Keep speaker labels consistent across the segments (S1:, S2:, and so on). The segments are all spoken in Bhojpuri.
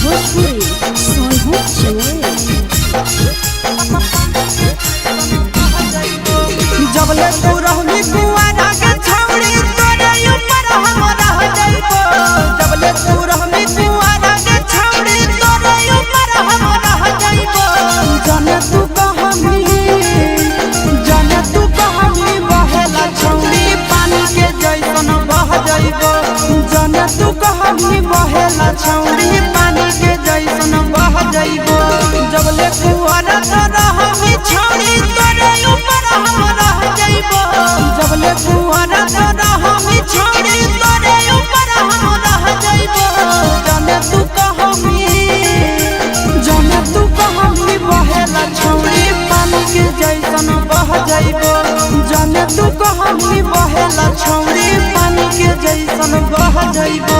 S1: भोजपुरी सोनू चुए
S2: जबले तू रहनी कुआरा के छौड़ी तोरे ऊपर हम रह जाइबो। जबले तू रहनी कुआरा के छौड़ी तोरे ऊपर हम रह जाइबो। जाने तू कहमी बहेला छौड़ी पानी के जैसन बह जाइबो। जाने तू कहमी बहेला छौड़ी पानी के जैसन बह जाइबो। जबले कुआरा तो रहमी छौड़ी तोरे ऊपर हम रह जाइबो। जबले कुआरा तो रहमी छौड़ी तोरे ऊपर हम रह जाइबो। जाने तू कहमी बहेला छौड़ी पानी के जैसन बह जाइबो। जाने तू कहमी बहेला छौड़ी पानी के जैसन बह जाइबो।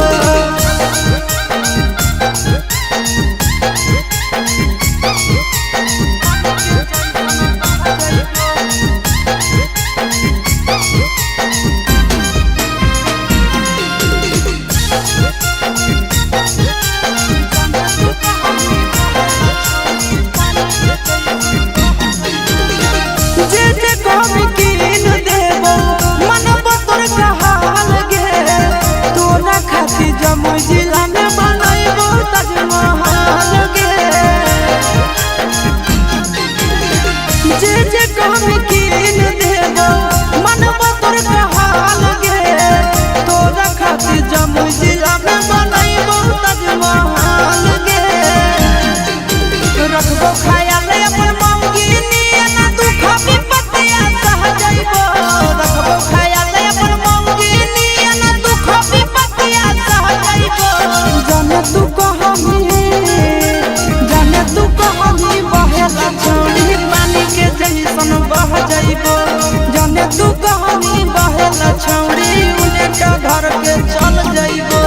S2: जमुई जिला में बनैबो ताजमहल गे। जे कहमी कीन देबो मनबो तोर कहल गे। तोरा खातिर जमुई जिला में बनैबो ताजमहल गे। रखबो ख्याल अपन मौगी नियना दुख विपत्तिया सह जाइबो। रखबो ख्याल अपन मौगी नियना दुख विपत्तिया सह जाइबो। जाने तू कहमी बहेला छौड़ी पानी के जैसन बह जाइबो। जाने तू कहमी बहेला छौड़ी उनका घर के चल जाइबो।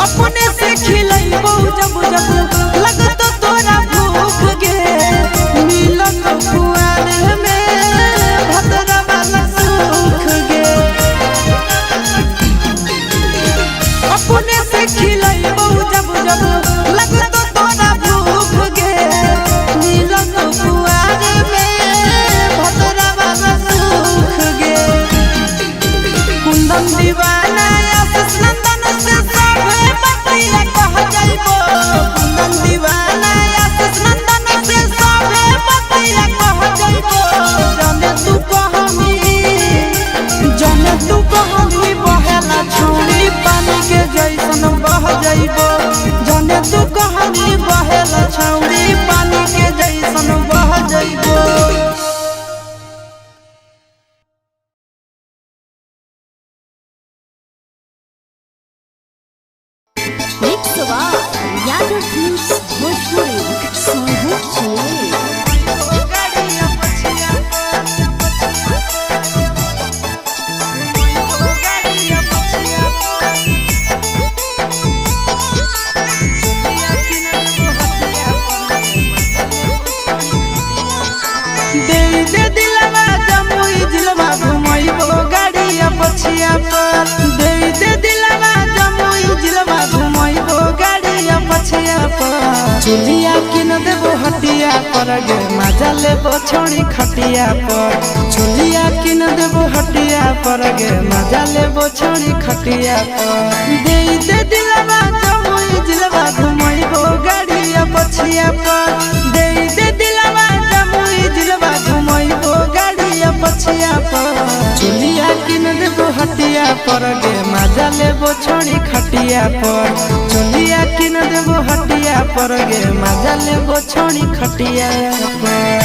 S2: अपने से खिलैबो जब जब लगतो तोरा भूख गे। मिलत कुआर में भद्रा वाला सुख गे। अपने से खिलैबो जब जब लगतो तोरा भूख गे। मिलत कुआर में भद्रा वाला सुख गे। कुंदन दीवाना आशीष नंदन से सभे बतिया कह जाइबो। कुंदन दीवाना आशीष नंदन से सभे बतिया कह जाइबो। जाने तू कहमी बहेला छौड़ी पानी के जैसन बह जाइबो। जाने तू कहमी बहेला छौड़ी पानी के जैसन बह जाइबो।
S1: मिक्स बार यादव फिल्म्स भोजपुरी सोनू चुए
S2: दे दिलवा जमुई जिलवा घुमैबो गाड़िया पछिया पर। दे दिलवा जमुई जिलवा घुमैबो गाड़िया पछिया पर। चुलिया किन देबो हटिया पर गे मजा लेबो छोड़ी खटिया पर। चुलिया किन देबो हटिया पर गे मजा लेबो छोड़ी खटिया पर। दे दिलवा जमुई जिलवा घुमैबो गाड़िया पछिया पर। दे दिलवा जमुई जिलवा घुमैबो गाड़िया पछिया पर। चुलिया किन देबो हटिया पर गे मजा लेबो छोड़ी खटिया पर। चुलिया किन देबो हटिया पर गे मजा लेबो छोड़ी खटिया पर।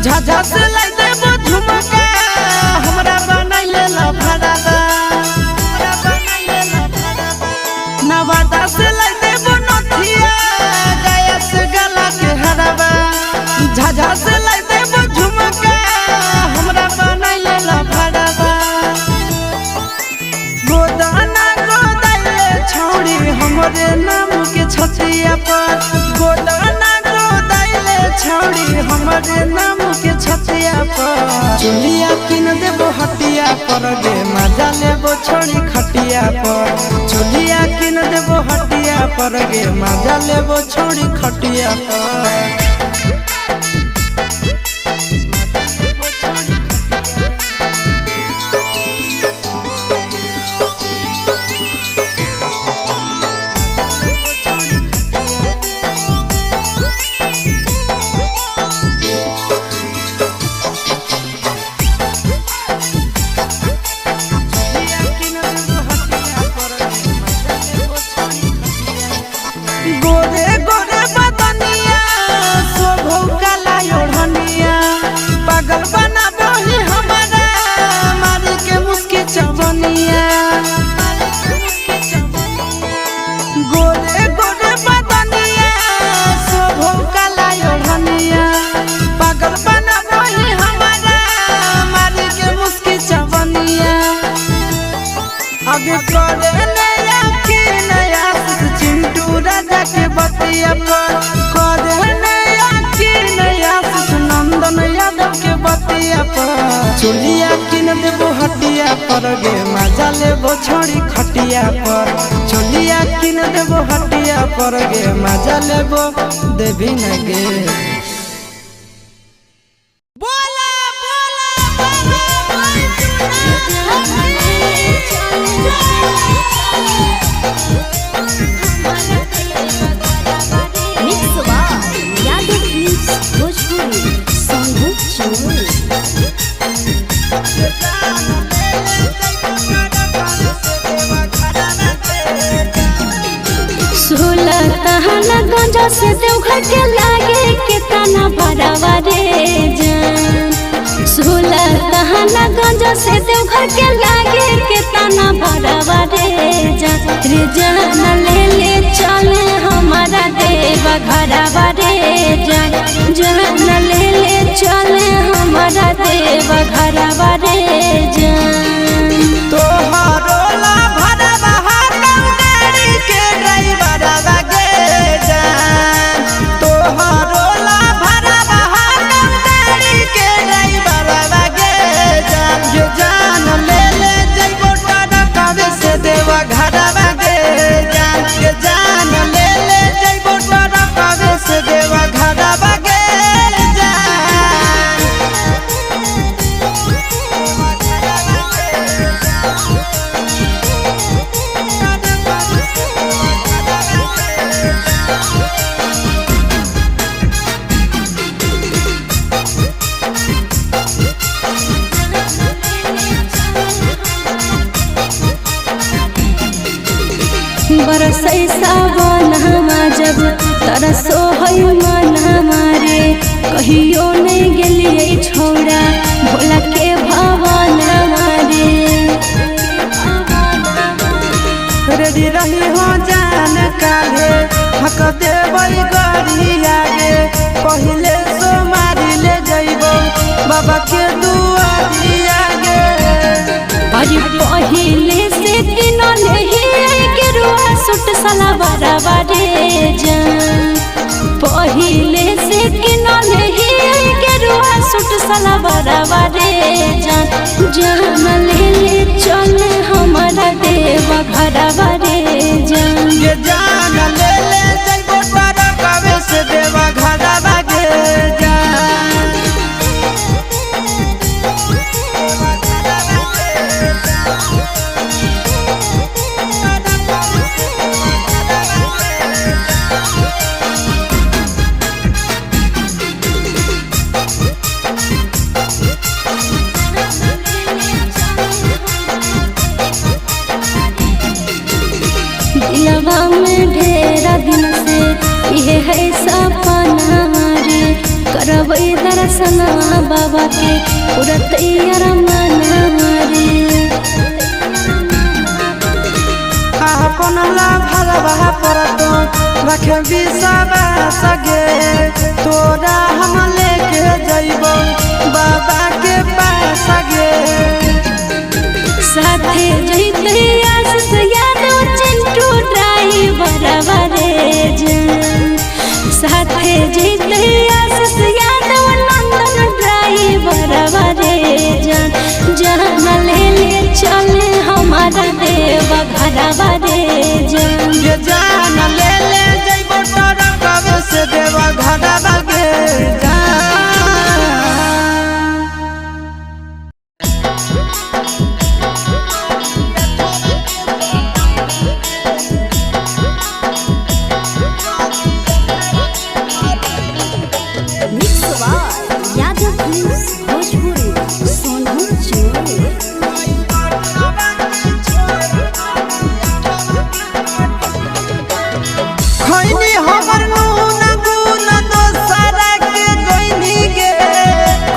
S2: झाझा से लाई देबो झुमका हमरा बनैले लफड़ाबा नवादा से लाई देबो नथिया गया से गला के हराबा झाझा से लाई देबो झुमका हमरा बनैले लफड़ाबा गोदाना गोदाइले छौड़ी हमरे नाम के छतिया पर गोदाना गोदाइले छौड़ी हमरे नाम के छतिया पर चुलिया किन देबो हटिया पर गे मजा लेबो छोड़ी खटिया पर चुलिया किन देबो हटिया पर गे मजा लेबो छोड़ी खटिया पर गोरे गोरे बदनिया शोभौ काला ओढ़निया पागल बनाबो ही हमारा मारी के मुस्की चवनिया गोरे गोरे बदनिया शोभौ काला ओढ़निया पागल बनाबो ही हमारा मारी के मुस्की चवनिया आगे करे नया के नया चिंटू राजा के बतिया पर करे नया के नया नंदन यादव के बतिया पर चुलिया किन देबो हटिया पर गे मजा लेबो छोड़ी खटिया पर चुलिया किन देबो हटिया पर गे मजा लेबो देवी न गे
S1: मिक्स बार यादव फिल्म्स भोजपुरी सोनू चोर।
S3: सोलह तहना गंजा से देवघर के लागे के तना भरावा रे जान 16 तहना गंजा से देवघर के लागे के तना भरावा रे जान ले ले चले हमारा देवा घरावा रे जान ले ले चले हमारा देवा घरावा रे जान
S2: तोहारो ला भरवा हाथम गाड़ी के ड्राइवर गे जान तोहारो ला भरवा हाथम गाड़ी के ड्राइवर गे जान ये जान ले ले जइबो टरकावे से देवा घरवा गे जान ये जान ले ले जइबो टरकावे से देवा घरवा गे
S3: बरसै सावन हमा जब तरसो है मन हमारे कहियो नहीं गेलिए छोड़ा भोला के भवन हमारे
S2: रेडी रही हो जान काले हक देबै गरी आगे पहिले सो मारी ले जइबो बाबा के दुआरी आगे
S3: अरे पहिले से किनले ही के रुआ सुट सला बराबा रे जान पहिले से किनले ही के रुआ सुट सला बराबा रे जान ले ले चले हमारा देवा घरवा रे जान
S2: ये जान ले ले जइबो टरकावे से देवा घरवा गे जान
S3: दिलवा में ढेरा दिन से ये है सपना रे करबै दर्शनवा बाबा के पूरा तैयार मनवा रे
S2: अपन ला भरवा परतो रखे बिसावा सगे तोरा हम लेके जइबो बाबा के पास गे
S3: साथे जइते आशीष यादव चिंटू ड्राइवरवा रे जान साथे जइते आशीष यादव नंदन ड्राइवरवा रे जान जान ले चले हमारा देव घरवा रे जान
S2: ये जान ले जइबो तोरा कब से देवा घरवा गे
S1: यादव फिल्म्स भोजपुरी सोनू चोर
S2: खैनी हमर नून गुन दोसरा के गइनी गे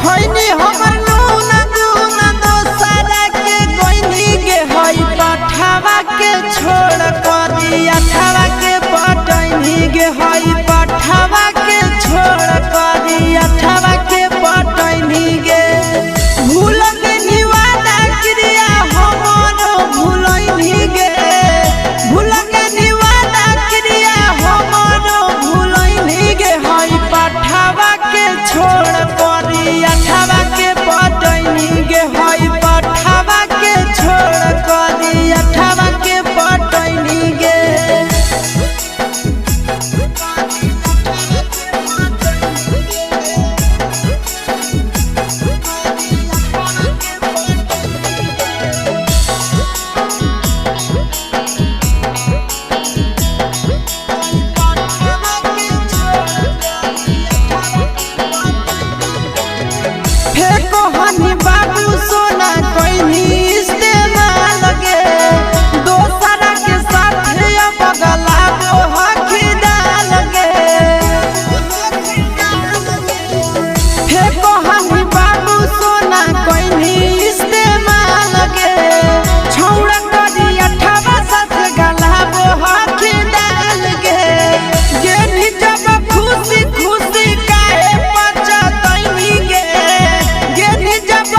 S2: खैनी हमर नून गुन दोसरा के गइनी गे हई पठावा के छोड़ कर दिया ठवा के पटैनी गे हई पठावा के छोड़ कर दिया ठवा के पटैनी गे भूल के निवादा क्रिया हमरो भूलैनी गे भूल के निवादा क्रिया हमरो भूलैनी गे हई पठावा के छोड़ करिया ठवा के पटैनी गे हई पठावा के छोड़ करिया ठवा के पटैनी गे फेको हनी बाबू सोना कोइनी इस्तेमाल गे दोसरा के साथ बगला वो हकी डाल गे फेको हनी बाबू सोना कोइनी इस्तेमाल गे छौड़ा करिया ठवा सस गला वो हकी डाल गे गे जब खुशी खुशी काहे पचतैनी गे गे जब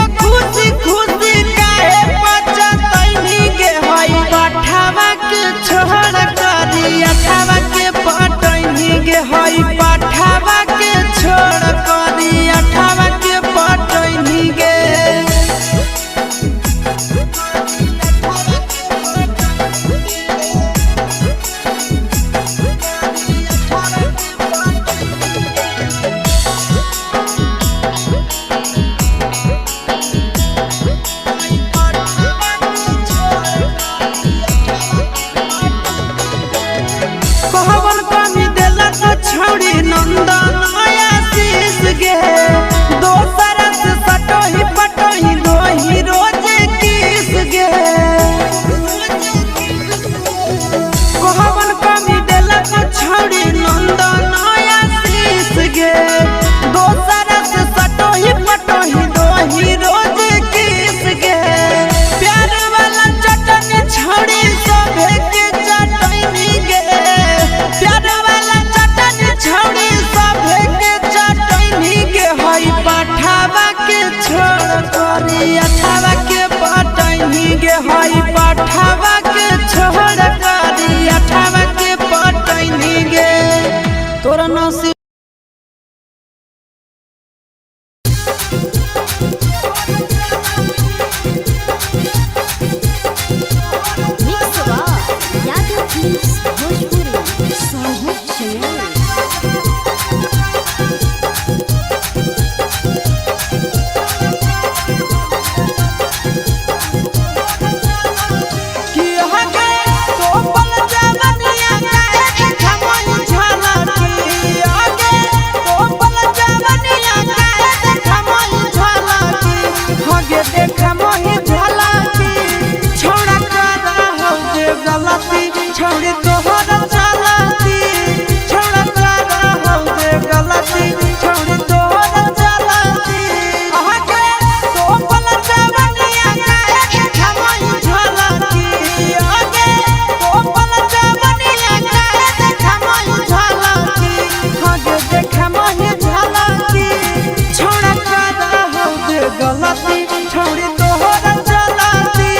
S2: गलती छोड़ी तोहरा चलाती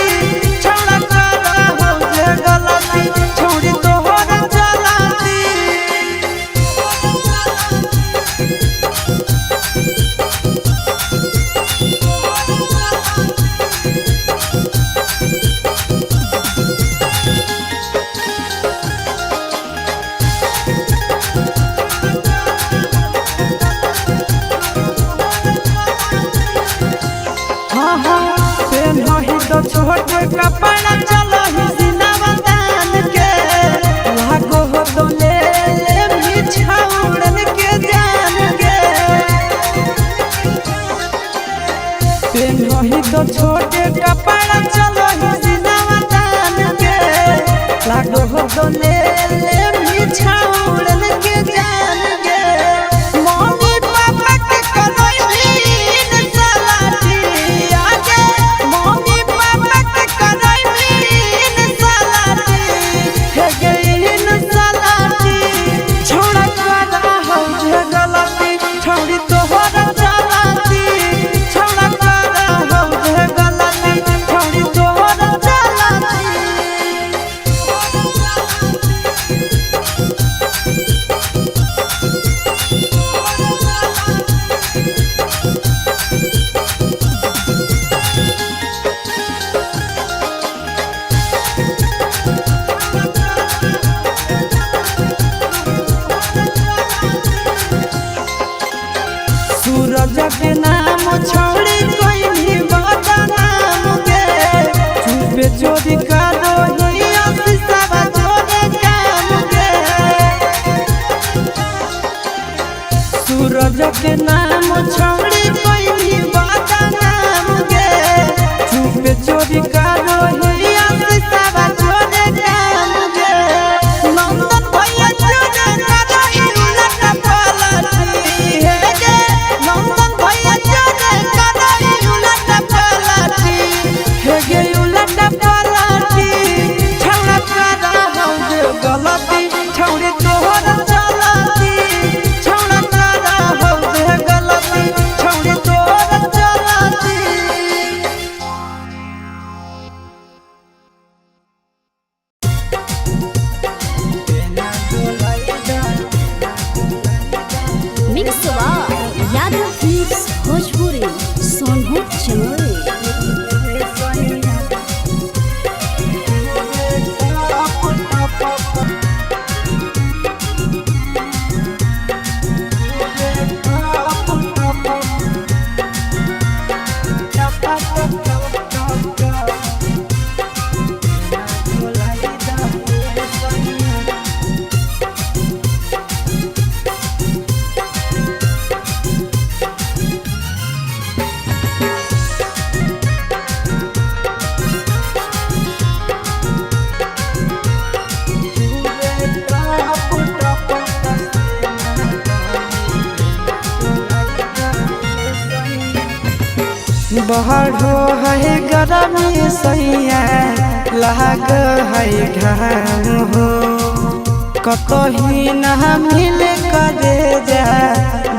S2: छौड़ा करा हो जे गलती छोड़ी तोहरा चलाती छोट कपड़ा चलो ही सिनावा तान के लागो हो तो ले मिछाउड़न के जान के पेन ही तो छोटे कपड़ा चलो ही सिनावा तान के लागो हो तो ले मिछाउड़न के जान के मम्मी पापा के करोईन सलाटी आगे मम्मी सूरज के नाम छोड़ी कोई भी बदनाम के चुपे चोरी करो ही अफिसवा जोरे काम के सूरज के नाम छोड़ी कोई भी बदनाम के चुपे चोरी करो ही अफिसवा जोरे काम के नंदन भैया जोरे करो ही उलट पलटी है गे नंदन भैया जोरे करो ही उलट पलटी है गे उलट पलटी छौड़ा करा हो जे गलती छौड़ी तोहरा चलाती छौड़ा करा हो जे गलती छौड़ी तोहरा चलाती
S1: मिक्स यादव फिल्म्स भोजपुरी सोनू चमोली
S2: बढ़ो है गरमी सैया लाग है घाम हो कतही न मिल करे जा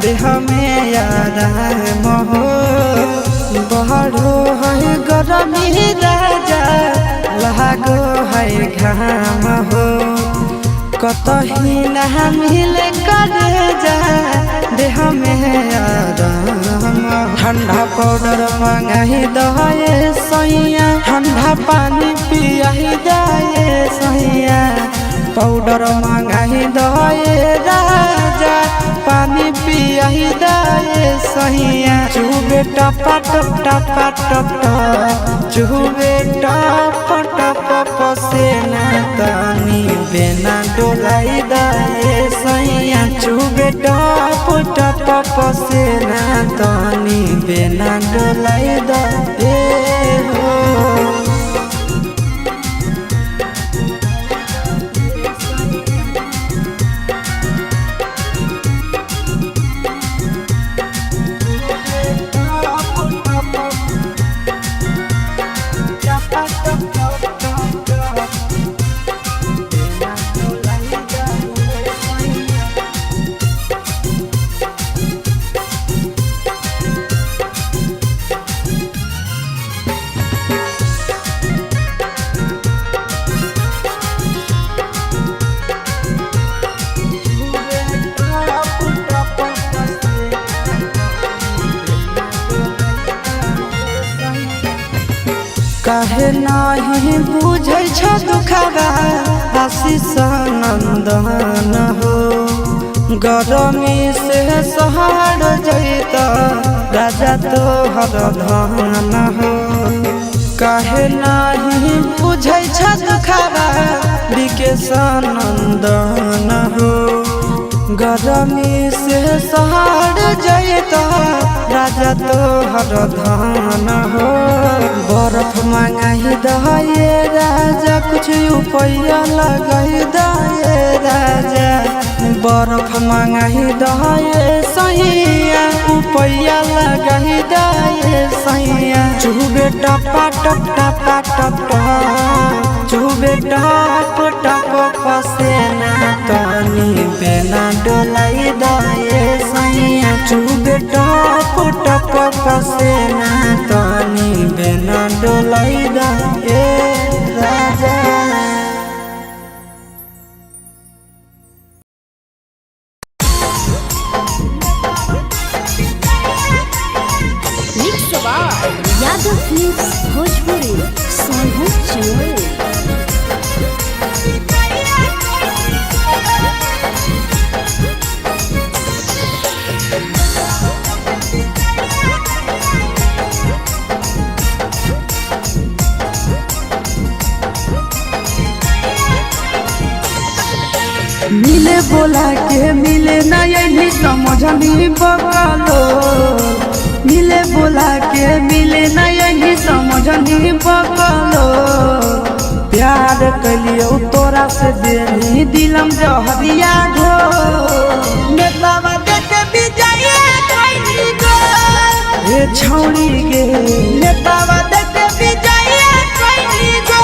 S2: देह में आराम हो बढ़ो है गरमी राजा लाग है घाम हो कतही न मिल करे जा देह में आराम ठंडा पाउडर मंगाही दे सैया ठंडा पानी पियाही दे सैया पाउडर मंगाही दे राजा पानी पियाही दे सैया चुबे टपा टप टपा टप चुबे टप टप पसेना तनी बेना डोलाई दे सैया चुबे टप टप पसेना तनी बेना डोलाई दे हो काहे नहीं बुझै छ दुखबा आशीष नंदन हो गरमी से सहर जैत राजा तोहर धन हो काहे नहीं बुझै छ दुखबा विकेश नंदन हो गरमी से सहर जैत राजा तोहर धन हो बर्फ मंगाई दे राजा कुछ रुपया लगाई दे राजा बर्फ मंगाई दे सैया रुपया लगाई दे सैया चुबे टपा टप टपा टप चुबे टप टप पसेना तनी बेना डोलाई दे सैया चुबे टप टप पसेना तनी बेना डोलाई दे राजा।
S1: यादव फिल्म्स भोजपुरी सोनू चोर।
S2: मिले बोला के मिले ना यही समझनी बकलो मिले बोला के मिले ना यही समझनी बकलो प्यार कलियो तोरा से देनी दिलम जहरिया घो नेतावा देखे बिजाए कोई गो ए छौड़ी गे नेतावा देखे बिजाए कोई गो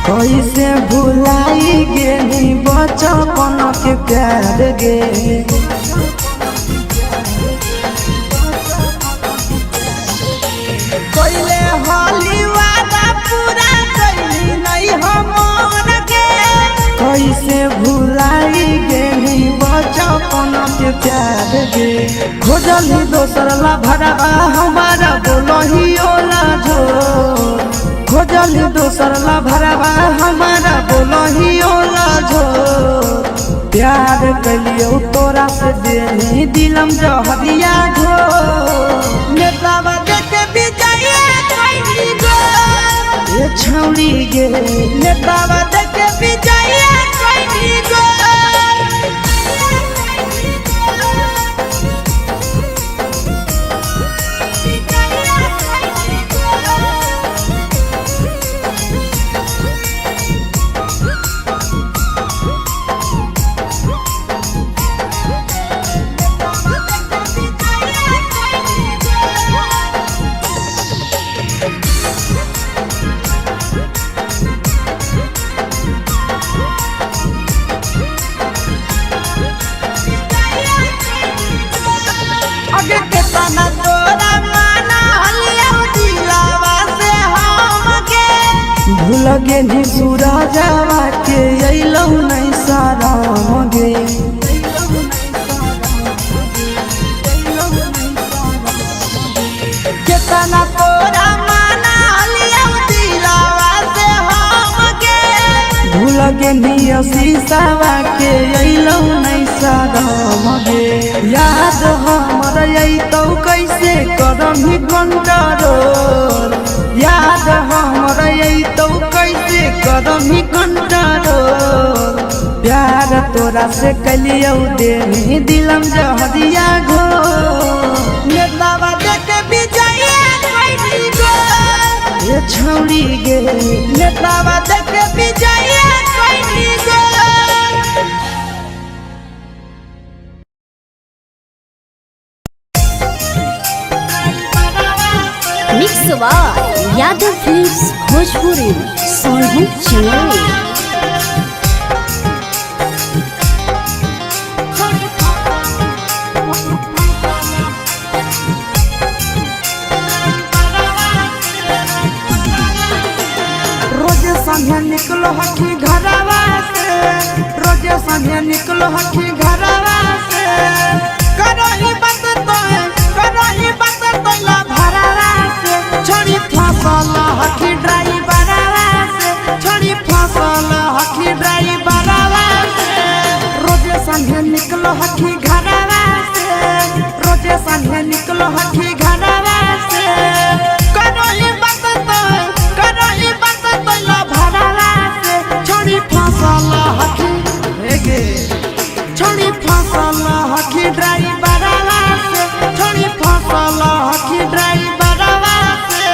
S2: कैसे भुलाई गेली बचपन के प्यार गे कैले होली वादा पूरा कैली नहीं हमर गे कैसे भुलाई गेली बचपन के प्यार गे खोजली दोसर ला भरवा हमारा बोलही ओला झो खोजली दोसर ला भरवा हमारा बोलही ओला झो प्यार कलियो तोरा से देनी दिलम जहरिया झो नेतावा देखे बिजाए कोई गो ए छौड़ी गे नेतावा देखे बिजाए कोई गो भूल गेली सूरजवा के अइलौ नहीं साराम गे केतना तोरा माना लियौ दिलवा से हम गे भूल गेली शीशावा के अइलौ नहीं साराम गे याद हमर अइतौ कैसे करमी कंट्रोल याद हमर अइतौ कैसे करमी कंट्रोल प्यार तोरा से कलियो देनी दिलम जहरिया घो नेतावा देखे बिजाए कोई गो ए छौड़ी गे नेतावा देखे बिजाए कोई गो
S1: भोजपुरी सोनू चौहान।
S2: रोजे संझे निकलो हकी घरवा से, रोजे संझे निकलो हकी घरवा से, करो ही बात तो ला भरवा से, छोड़ी फसल हकी ड्राइवरवा से, छोड़ी फसल हकी ड्राइवरवा से। रोजे संझे निकलो हकी घरवा से, रोजे संझे निकलो हकी घरवा से, करो ही बात तो ला भरवा से, छोड़ी फसल हकी छोड़ी फसल हकी ड्राइवरवा से, छोड़ी फसल हकी ड्राइवरवा से।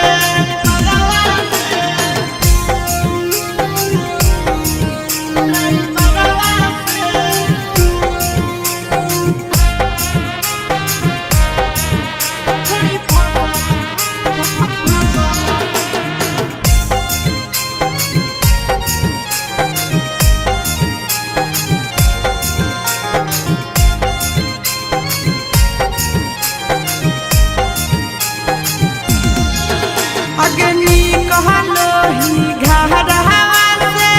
S2: अग्नि कहलो ही घरवा से,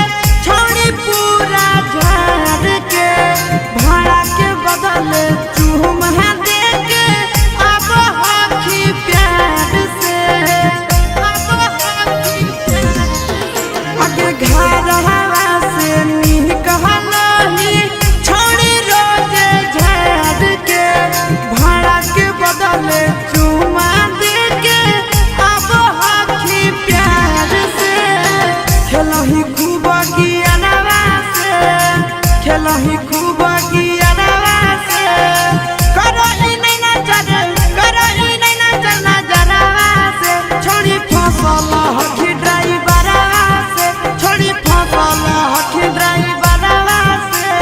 S2: छोड़ी पूरा झाड़ के, भाड़ा के बदले चूम दे के, अब हकी प्यार से, अगे घरवा से नी कहलो ही, छोड़ी रोजे झाड़ के, भाड़ा के बदले चूम दे के, अब हकी प्यार से। खेलही खूब गियानवा से, खेलही खूब गियानवा से, करही नहीं नजर नजरवा से, छोड़ी फसल हकी ड्राइवरवा से, छोड़ी फसल हकी ड्राइवरवा से।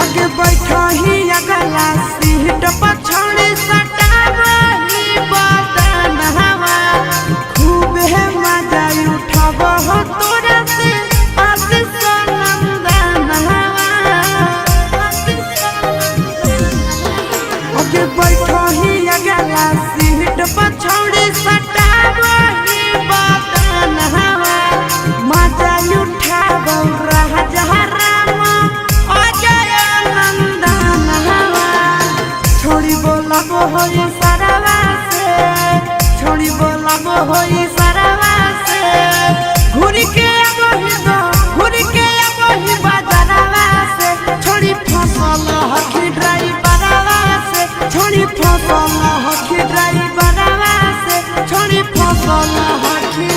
S2: आगे बैठा ही अगला सीट पर, छोड़ी सटावही बदन हवा, खूब है मजा उठाव हो तोरा से, आशीष नंदन हवा। आगे बैठा ही अगला सीट पर, छोड़ी सटावही बदन हवा, मजा उठाव राजा राम अजय नंदन हवा। छोड़ी बोलाबो होई सरवा से, छोड़ी बोलाबो होई सरवा से, घूर के अबही बाजारवा से, छोड़ी फसल हकी ड्राइवरवा से, छोड़ी फसल हकी ड्राइवरवा से, छोड़ी फसल हकी।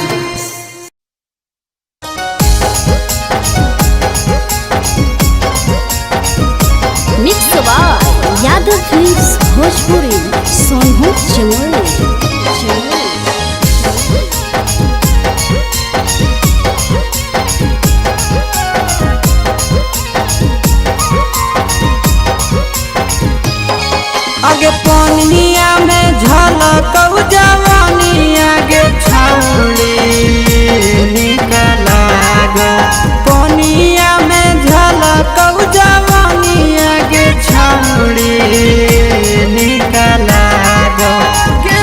S1: Mix by Yadav films Bhojpuri Sonu Chauhan.
S2: आगे पनिया में झलकौ जवानी, आगे छौड़ी निकला गो, पनिया में झलकौ जवानी, आगे छौड़ी निकला गो। के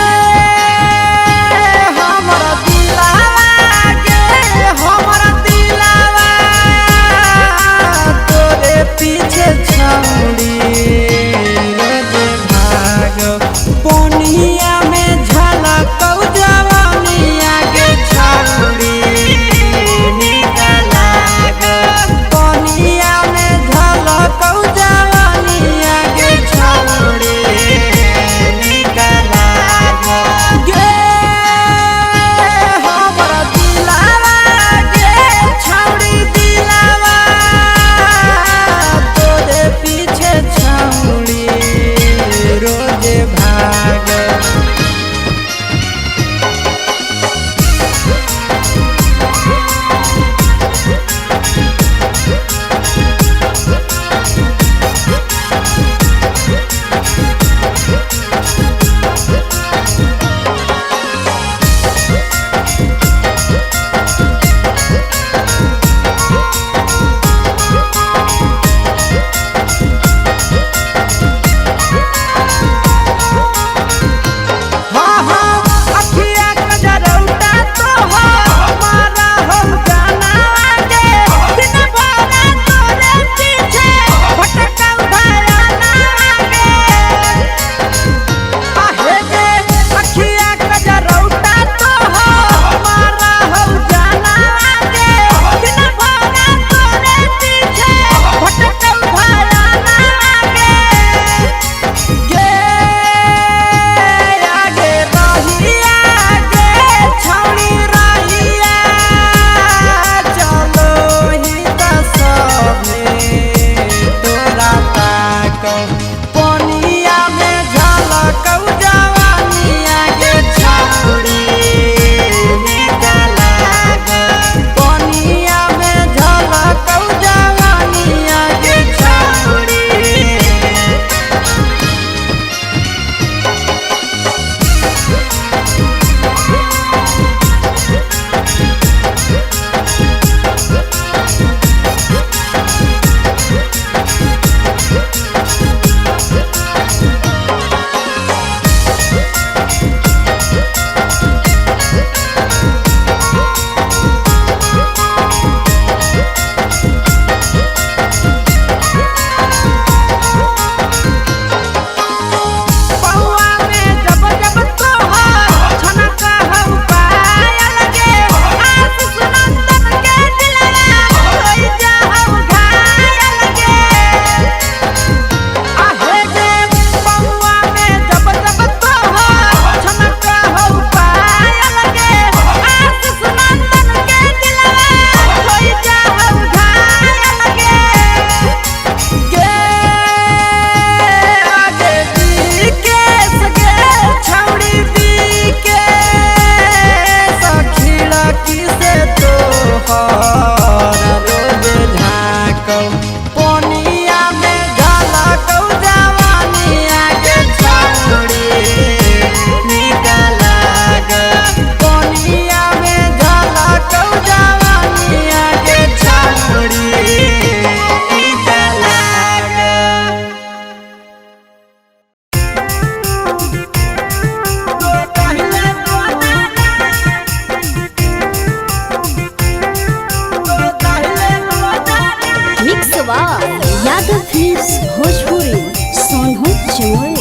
S1: बाय यादव फिल्म्स भोजपुरी सोनू चौहान।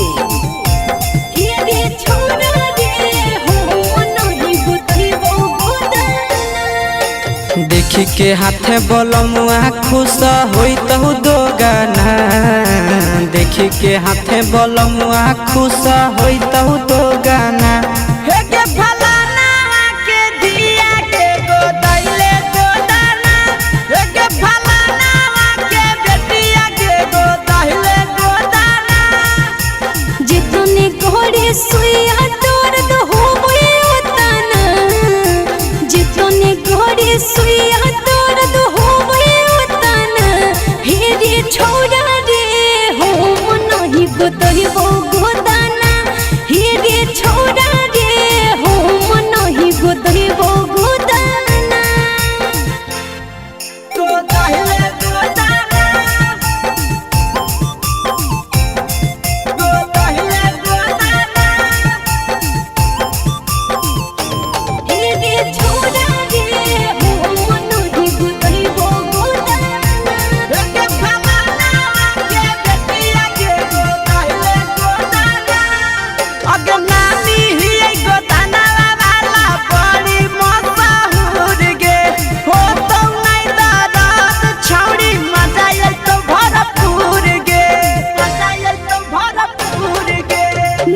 S2: देखी के हाथे बोलमुआ खुश होई तहु दो गाना। देखी के हाथे बोलमुआ खुश होई तहु दो गाना। हे के फलाना के दिया के गोदैले दो दाना। हे के फलाना के बेटिया के गोदैले दो दाना।
S3: जितने घोड़े सुइया तोर दो होए उतना। जितने घोड़े सुइया तोर दो होए उतना। हेरे छोड़ा रे हो नहीं गोतही वो गोदाना। हेरे छोड़ा रे हो नहीं गोतही वो गोदाना।
S2: गोदैले दो दाना। गोदैले दो दाना।
S3: हेरे छोड़ा रे हो नहीं गोतही वो गोदाना।
S2: के फलाना के बेटिया के गोदैले दो दाना। अगे नानी ही गोदाना वाला बड़ी मशहूर गे। हो तो नहीं दादात छौड़ी मजा आई तो भरपूर गे। मजा आई तो भरपूर गे।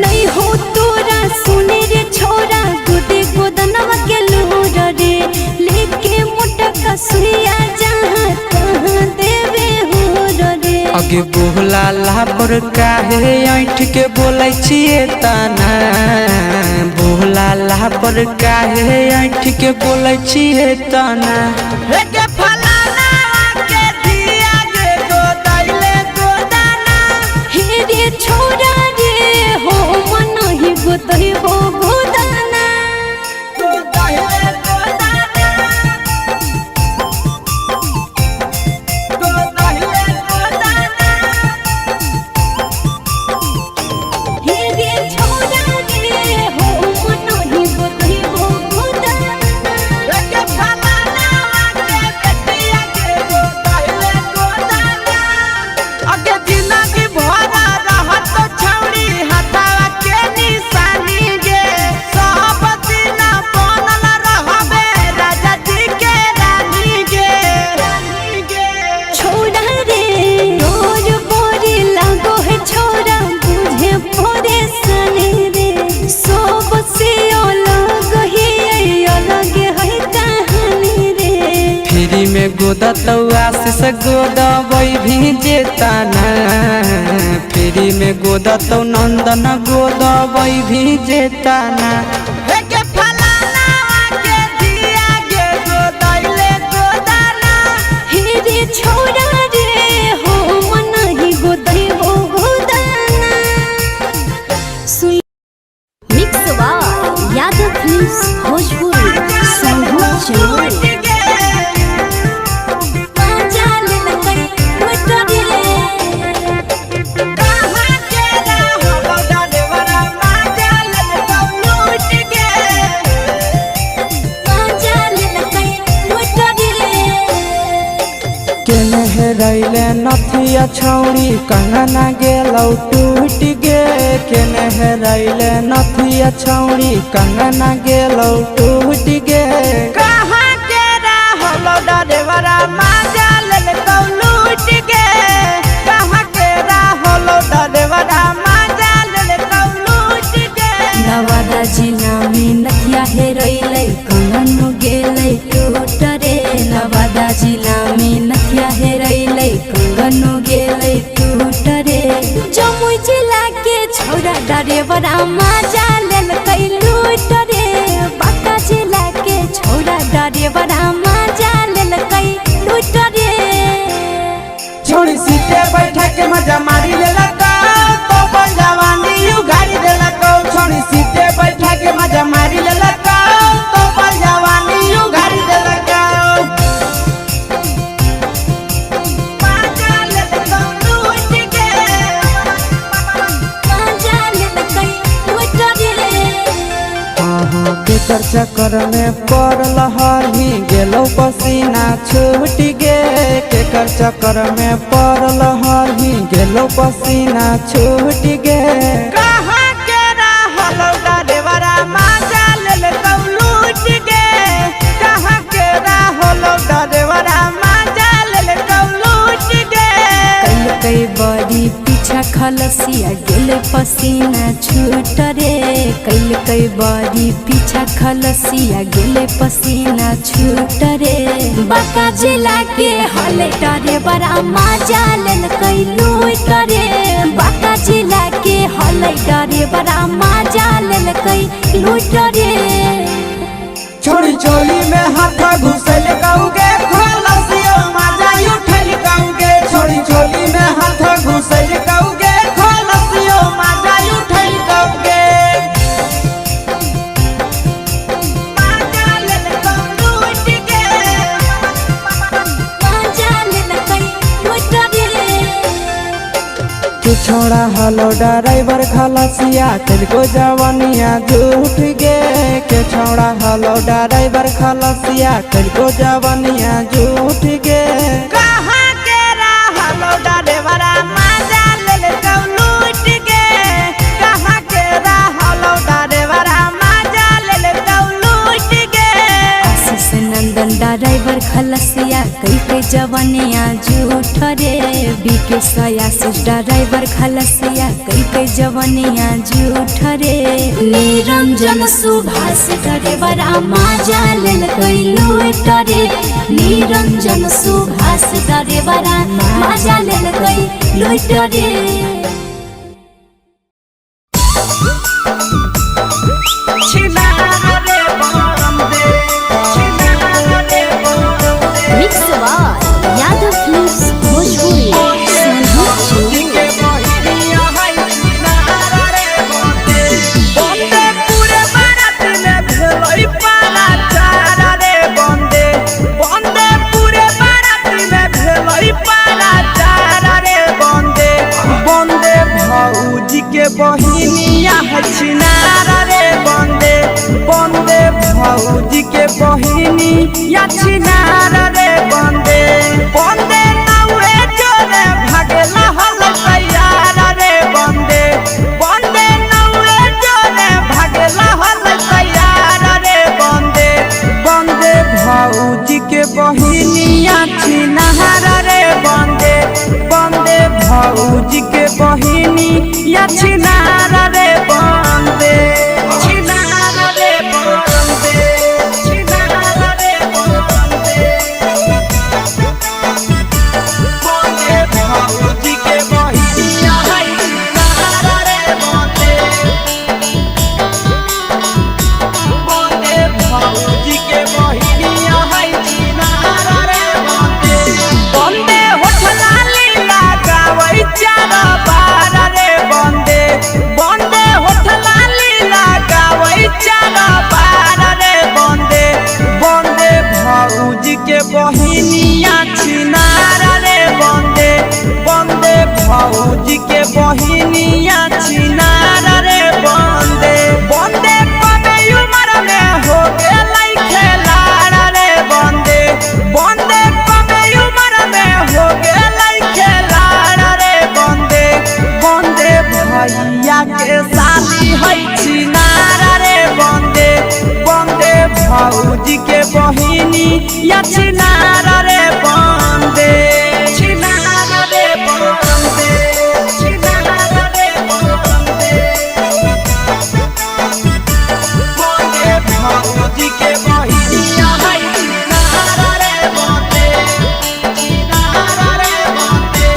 S3: नहीं हो तोरा सुने रे छोरा गोदे गोदनवा के लोर रे। लेके मोटा कसुइया जहाँ तहाँ देवे हो रे।
S2: अगे बोला लापर काहे ऐठ के बोलै छिए तना। बोला लापर काहे ऐठ के बोलै छिए तना। हे के फलाना के दिया के गोदैले गोदाना।
S3: हे रे छोरा रे हो नहीं गोतही वो गोदाना।
S2: गोदैले गोदाना। गोदैले गोदाना।
S3: हे रे छोरा रे हो नहीं गोतही वो गोदाना।
S2: हे के फलाना के बेटिया के गोदैले गोदाना। अगे जिंदगी भरा रहत छौड़ी हटावा के निशानी गे। सब दिन बनल रहबे राजा जी के रानी गे। रानी गे।
S3: छोड़ा रे रोज बोरी लागो है छोरा बुझे भोरे सने रे। सब से अलग है कहानी रे।
S2: फ्री में गोदत आशीष गोदबै भी जेताना। फ्री में गोदत नंदन गोदबै भी जेताना। हे के फलाना के दिया के गोदैले गोदाना।
S3: हे रे छोड़ा रे हो नहीं गोदही वो गोदाना। सुन
S1: mix by Yadav films Bhojpuri Sonu Chauhan.
S2: केने हेरैले नथिया छौड़ी कंगना गेलौ टूट गे। केने हेरैले नथिया छौड़ी कंगना गेलौ टूट गे। कहाँ के रहलो डरेवरा माजा लेलकौ लूट गे। कहाँ के रहलो डरेवरा माजा लेलकौ लूट गे।
S3: नवादा जिला में नथिया हेरैले कंगन गेलै टूट रे। नवादा जिला में नथिया हेरैले कंगन गेलै टूट रे। जमुई जिला के छोरा डरेवरा माजा लेलकै लूट रे। बांका जिला के छोरा डरेवरा माजा लेलकै लूट रे।
S2: छोड़ी सीटे बैठा के मजा मारी लेलकौ तो बन जवानी उघारी देलकौ। छोड़ी सीटे बैठा के मजा मारी लेलकौ तो बन जवानी उघारी देलकौ। माजा लेलकौ लूट के।
S3: माजा लेलकै लूट रे।
S2: केकर चक्कर में पड़ल हरही गेलौ पसीना छूट गे। केकर चक्कर में पड़ल हही गेलो पसीना छूट गे कहाँ के रहल डरेवरा माजा लेल लूट गे कहाँ के रहल डरेवरा माजा लेल लूट गे
S3: कई बड़ी पीछा खलसिया गेल पसीना छूट रे कई बड़ी पीछा खलसिया गेल पसीना छूट रे बाका जिला के हले डरे बड़ा मजा लेल कई लूट रे बाका जिला के हले डरे बड़ा मजा लेल कई लूट रे
S2: छोड़ी चोली में हाथ घुसल कौगे खलसिया माजा उठल कौगे छोड़ी चोली में हाथ घुसल कौगे खलसिया माजा उठल कौगे माजा लेल लूट गे
S3: मजा लेल कई लूट रे
S2: तू छोड़ा हलो ड्राइवर खलसिया तेलको जवानिया झूठ गे के छोड़ा हलो ड्राइवर खलसिया तेलको जवानिया झूठ गे कहाँ के रहलो ड्राइवरा मजा लेल लूट गे कहाँ के रहलो ड्राइवरा मजा लेल लूट गे
S3: आशीष नंदन ड्राइवर खलसिया कई जवानिया झूठ रे बीके आशीष ड्राइवर खलसिया कई जवानिया झूठ रे निरंजन सुभाष ड्राइवर मजा लेल कई लूट रे निरंजन सुभाष ड्राइवर मजा लेल कई लूट रे
S1: mix by Yadav films Bhojpuri
S2: बहिनिया छिनारा रे बंदे बंदे भौजी के बहिनी या छिनारा रे बंदे बंदे नौए जोरे भागेला हल तैयारा रे बंदे बंदे नौए जोरे भागेला हल तैयारा रे बंदे बंदे भौजी के बहिनी या छिनारा रे बंदे बंदे भौजी के बहिनी या छिनारा रे बंदे छिनारा रे बंदे छिनारा रे बंदे बंदे भौजी के बहिनी या छिनारा रे बंदे बंदे भौजी के बहिनी या छिनारा रे बंदे बंदे होठला लीला गावै चारा बारा रे बंदे बंदे होठला लीला गावै चारा बारा रे बंदे बंदे भौजी के बहिनिया छिनारा रे बंदे बंदे भौजी के बहिनिया छिनारा रे बंदे बंदे कबे उम्र में हो गेलै खेलाड़ा रे बंदे बंदे कबे उम्र में हो गेलै खेलाड़ा रे बंदे बंदे भैया के शादी है छिनारा रे बंदे बंदे भौजी के बहिनी या छिनारा रे बंदे छिनारा रे बंदे छिनारा रे बंदे बंदे भौजी के बहिनी या छिनारा रे बंदे छिनारा रे बंदे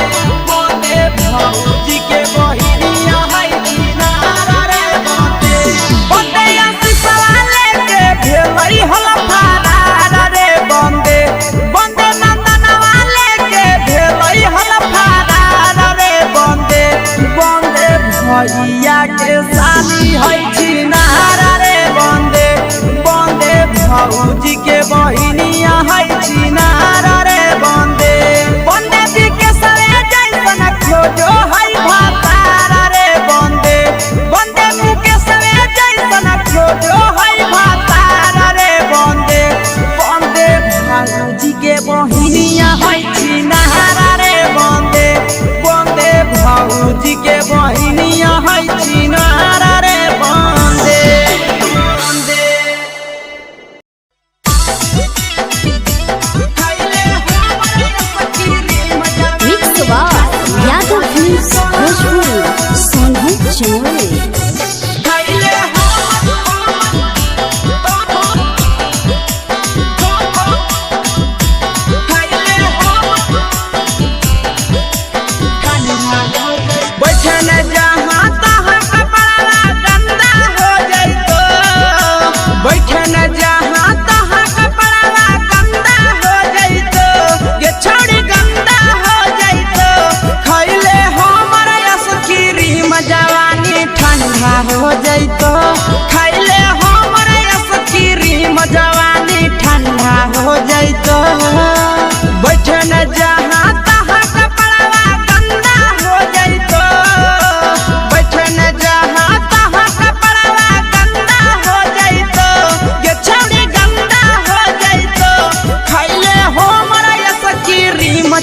S2: बंदे भौजी के बहिनी या छिनारा रे बंदे बंदे आसी सवाले के भेलै हल फारा रे बंदे बंदे नंदन वाले के भेलै हल फारा रे बंदे बंदे भैया के शादी है छिनारा रे बंदे बंदे भौजी के बहिनिया है छिनारा रे बंदे बंदे के सरे जैसन खोजो है भातारा रे बंदे बंदे के सरे जैसन खोजो है भातारा रे बंदे बंदे भौजी के बहिनिया है छिनारा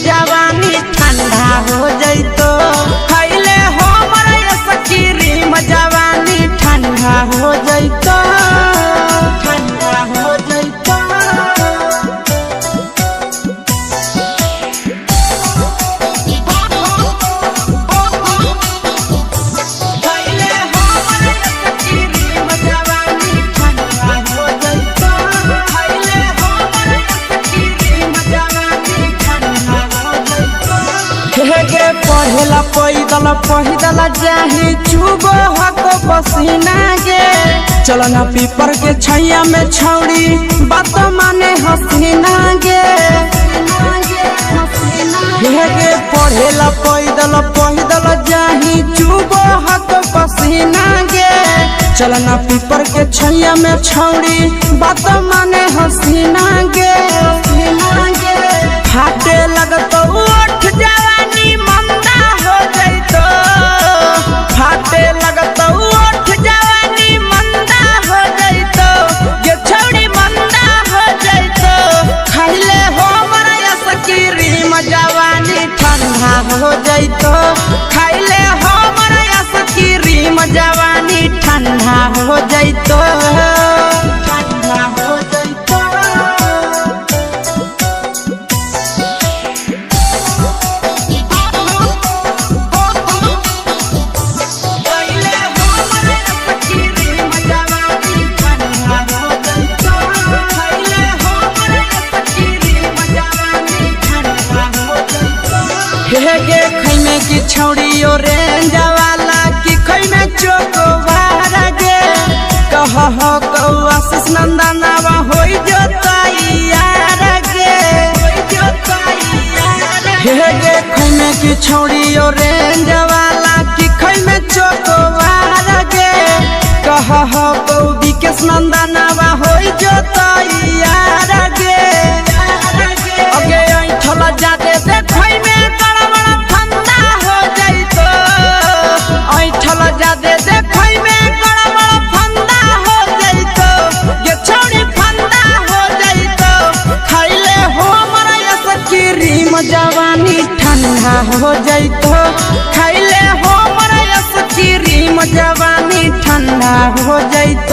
S2: जवानी ठंडा हो जैतो खैले हमर आइसक्रीम जवानी ठंडा हो जैतो ठंडा हो जैतो पढ़ेला पैदल जाही चुबो हक पसीना गे चलो ना पीपर के छैया में छौड़ी बात माने हसीना गे पढ़ेला पैदल जाही चुबो हक पसीना गे चलो ना पीपर के छैया में छौड़ी बात माने हसीना गे फाटे लगतो उठ जवानी मंदा हो जैतो फाटे लगतो उठ जवानी मंदा हो जैतो ये छौड़ी मंदा हो जैतो खैले हमर आइसक्रीम जवानी ठंडा हो जैतो खैले हमर आइसक्रीम जवानी ठंडा हो जैतो ठंडा हो जैतो गे खैमे की छौड़ी ऑरेंज वाला की खैमे चोकोबार गे कह हो आशीष नंदनवा होई जो तैयार गे गे खैमे की छौड़ी ऑरेंज वाला की खैमे चोकोबार गे कह हो विकेश नंदनवा होई जो तैयार गे अगे ऐठला जाते से खैमे जादे देखै में गड़बड़ फंदा हो जैतो ये छौड़ी फंदा हो जैतो खैले हमर आइसक्रीम जवानी ठंडा हो जैतो खैले हमर आइसक्रीम जवानी ठंडा हो जैतो।